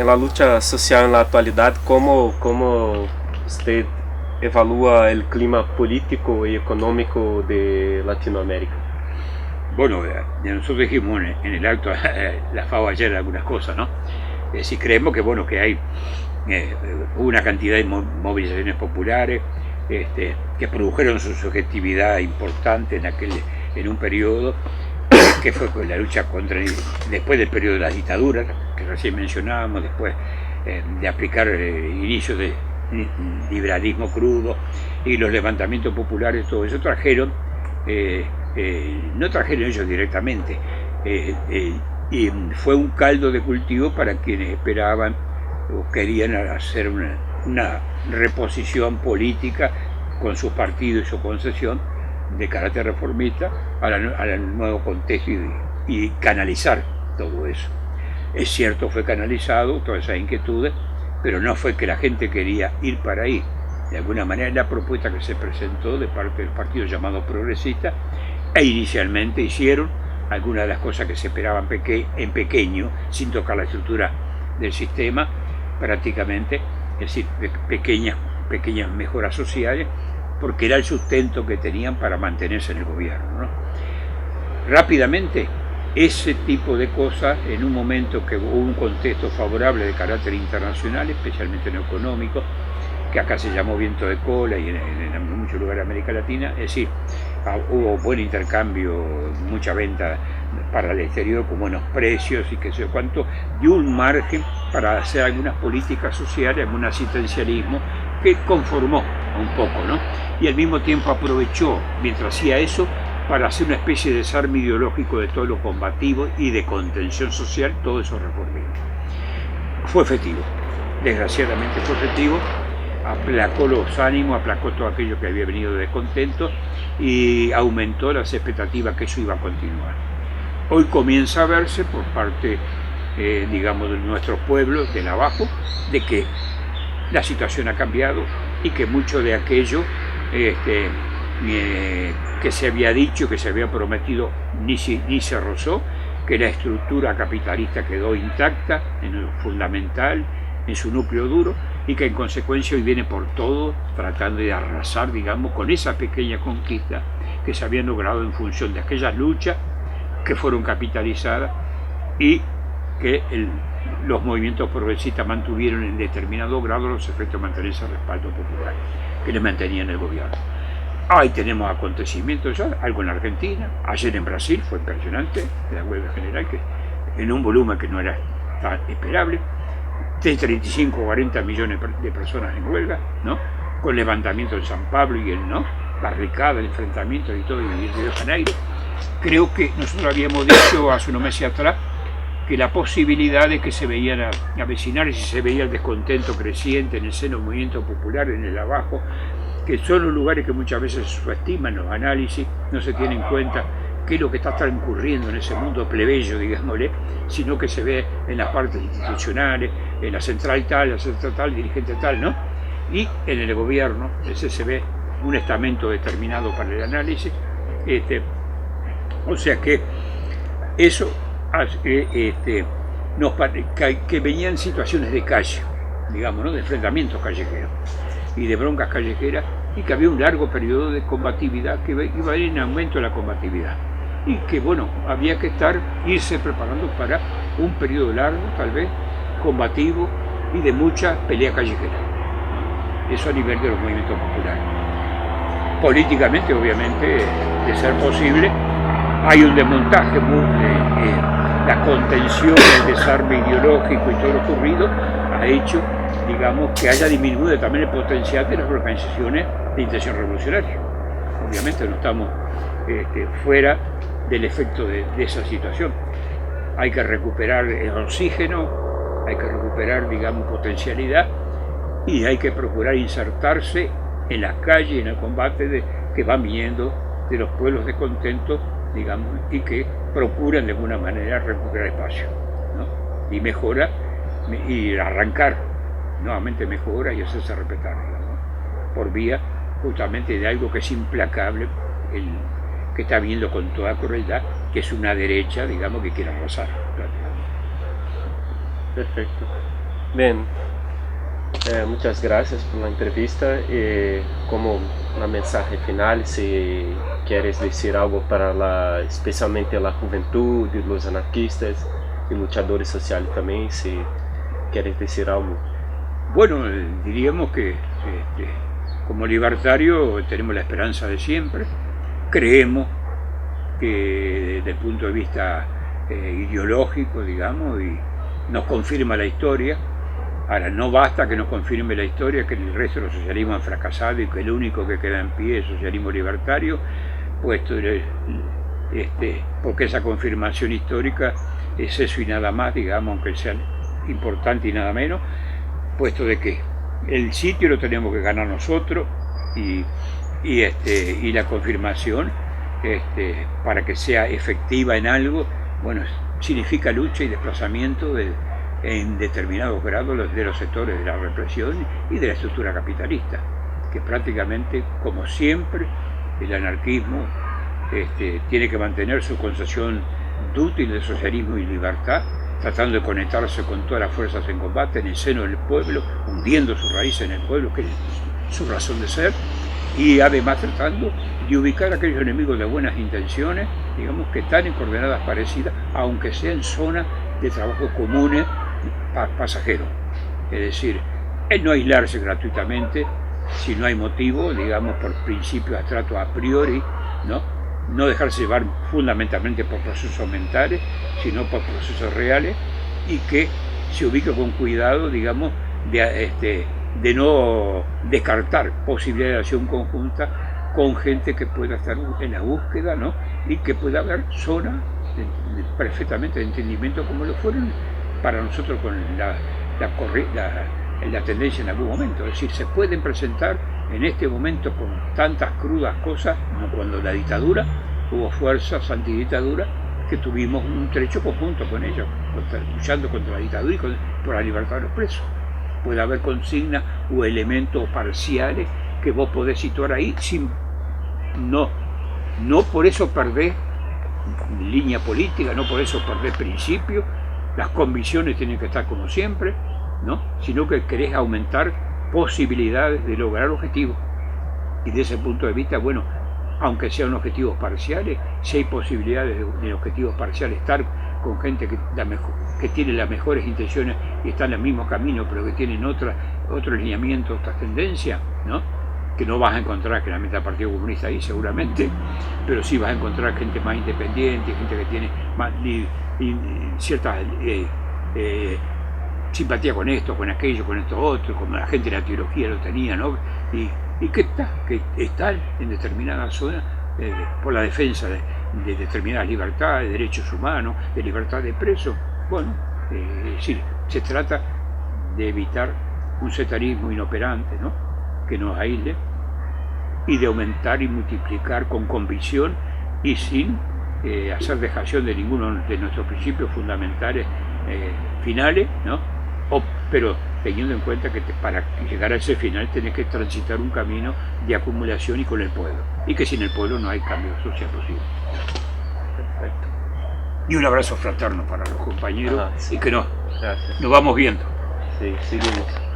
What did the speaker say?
en la lucha social en la actualidad, ¿cómo usted evalúa el clima político y económico de Latinoamérica? Bueno, nosotros dijimos en el acto, la FAO ayer algunas cosas, ¿no? Si creemos que, bueno, que hay una cantidad de movilizaciones populares que produjeron su subjetividad importante en un periodo que fue la lucha después del periodo de las dictaduras que recién mencionábamos, después de aplicar inicios de liberalismo crudo y los levantamientos populares, todo eso trajeron, no trajeron ellos directamente, y fue un caldo de cultivo para quienes esperaban o querían hacer una reposición política con sus partidos y su concesión de carácter reformista al nuevo contexto y canalizar todo eso. Es cierto, fue canalizado todas esas inquietudes, pero no fue que la gente quería ir para ahí. De alguna manera la propuesta que se presentó de parte del partido llamado progresista, e inicialmente hicieron algunas de las cosas que se esperaban en pequeño, sin tocar la estructura del sistema, prácticamente, es decir, pequeñas mejoras sociales, porque era el sustento que tenían para mantenerse en el gobierno, ¿no? Rápidamente, ese tipo de cosas, en un momento que hubo un contexto favorable de carácter internacional, especialmente en lo económico, que acá se llamó viento de cola y en muchos lugares de América Latina, es decir, hubo buen intercambio, mucha venta para el exterior con buenos precios y qué sé yo cuánto, dio un margen para hacer algunas políticas sociales, algún asistencialismo que conformó un poco, ¿no? Y al mismo tiempo aprovechó, mientras hacía eso, para hacer una especie de desarme ideológico de todo lo combativo y de contención social, todo eso reformismo. Fue efectivo, desgraciadamente fue efectivo, aplacó los ánimos, aplacó todo aquello que había venido de descontento y aumentó las expectativas que eso iba a continuar. Hoy comienza a verse por parte, digamos, de nuestros pueblos, del abajo, de que la situación ha cambiado y que mucho de aquello que se había dicho, que se había prometido, ni se rozó, que la estructura capitalista quedó intacta en lo fundamental, en su núcleo duro, y que en consecuencia hoy viene por todo tratando de arrasar, digamos, con esa pequeña conquista que se habían logrado en función de aquellas luchas que fueron capitalizadas y que los movimientos progresistas mantuvieron en determinado grado los efectos de mantener ese respaldo popular que le mantenían el gobierno. Ahí tenemos acontecimientos ya, algo en Argentina, ayer en Brasil fue impresionante, la huelga general, que en un volumen que no era tan esperable, de 35 o 40 millones de personas en huelga, ¿no? Con levantamiento en San Pablo y barricada, enfrentamientos y todo, y en Río de Janeiro. Creo que nosotros habíamos dicho hace unos meses atrás que la posibilidad de que se veían avecinar y si se veía el descontento creciente en el seno del movimiento popular, en el abajo, que son los lugares que muchas veces se subestiman los análisis, no se tiene en cuenta qué es lo que está transcurriendo en ese mundo plebeyo, digámosle, sino que se ve en las partes institucionales, en la central tal, dirigente tal, ¿no? Y en el gobierno, ese se ve un estamento determinado para el análisis. O sea que eso que venían situaciones de calle, digamos, ¿no? De enfrentamientos callejeros y de broncas callejeras, y que había un largo periodo de combatividad, que iba a ir en aumento de la combatividad, y que, bueno, había que irse preparando para un periodo largo, tal vez, combativo y de mucha pelea callejera. Eso a nivel de los movimientos populares. Políticamente, obviamente, de ser posible, hay un desmontaje, la contención, el desarme ideológico y todo lo ocurrido ha hecho, digamos, que haya disminuido también el potencial de las organizaciones de intención revolucionaria. Obviamente no estamos fuera del efecto de esa situación. Hay que recuperar el oxígeno, hay que recuperar, digamos, potencialidad, y hay que procurar insertarse en las calles, en el combate que van viniendo de los pueblos descontentos, digamos, y que procuran de alguna manera recuperar espacio, ¿no? Y mejora, y arrancar nuevamente mejora y hacerse respetar, digamos, por vía justamente de algo que es implacable, que está viendo con toda crueldad, que es una derecha, digamos, que quiere arrasar. Perfecto. Bien, muchas gracias por la entrevista. Como un mensaje final, si quieres decir algo para especialmente la juventud y los anarquistas y luchadores sociales también, si quieres decir algo. Bueno, diríamos que como libertario tenemos la esperanza de siempre, creemos que desde el punto de vista ideológico, digamos, y nos confirma la historia. Ahora, no basta que nos confirme la historia, que el resto de los socialismos han fracasado y que el único que queda en pie es el socialismo libertario, puesto porque esa confirmación histórica es eso y nada más, digamos, aunque sea importante y nada menos, puesto de que el sitio lo tenemos que ganar nosotros y la confirmación para que sea efectiva en algo, bueno, significa lucha y desplazamiento en determinados grados de los sectores de la represión y de la estructura capitalista, que prácticamente, como siempre, el anarquismo tiene que mantener su concepción dúctil de socialismo y libertad, tratando de conectarse con todas las fuerzas en combate en el seno del pueblo, hundiendo sus raíces en el pueblo, que es su razón de ser, y además tratando de ubicar a aquellos enemigos de buenas intenciones, digamos, que están en coordenadas parecidas, aunque sean zonas de trabajo comunes pasajeros. Es decir, el no aislarse gratuitamente si no hay motivo, digamos, por principios abstractos a priori, no dejarse llevar fundamentalmente por procesos mentales, sino por procesos reales, y que se ubique con cuidado, digamos, de no descartar posibilidades de acción conjunta con gente que pueda estar en la búsqueda, y que pueda haber zonas perfectamente de entendimiento como lo fueron para nosotros con la tendencia en algún momento. Es decir, se pueden presentar en este momento con tantas crudas cosas como cuando la dictadura, hubo fuerzas antidictadura que tuvimos un trecho conjunto con ellos, luchando contra la dictadura y por la libertad de los presos. Puede haber consignas o elementos parciales que vos podés situar ahí sin no por eso perdés línea política, no por eso perdés principios, las convicciones tienen que estar como siempre, sino que querés aumentar posibilidades de lograr objetivos. Y desde ese punto de vista, bueno, aunque sean objetivos parciales, si hay posibilidades de objetivos parciales, estar con gente que tiene las mejores intenciones y está en el mismo camino, pero que tienen otro lineamiento, otras tendencias, que no vas a encontrar claramente al Partido Comunista ahí seguramente, pero sí vas a encontrar gente más independiente, gente que tiene más cierta simpatía con esto, con aquello, con esto otro, como la gente de la teología lo tenía, y que están en determinadas zonas por la defensa de determinadas libertades, de derechos humanos, de libertad de presos. Bueno, sí, se trata de evitar un sectarismo inoperante, que nos aísle, y de aumentar y multiplicar con convicción y sin hacer dejación de ninguno de nuestros principios fundamentales finales, pero teniendo en cuenta que para llegar a ese final tenés que transitar un camino de acumulación y con el pueblo, y que sin el pueblo no hay cambio social posible. Perfecto. Y un abrazo fraterno para los compañeros, sí. y que nos vamos viendo. Sí, seguimos.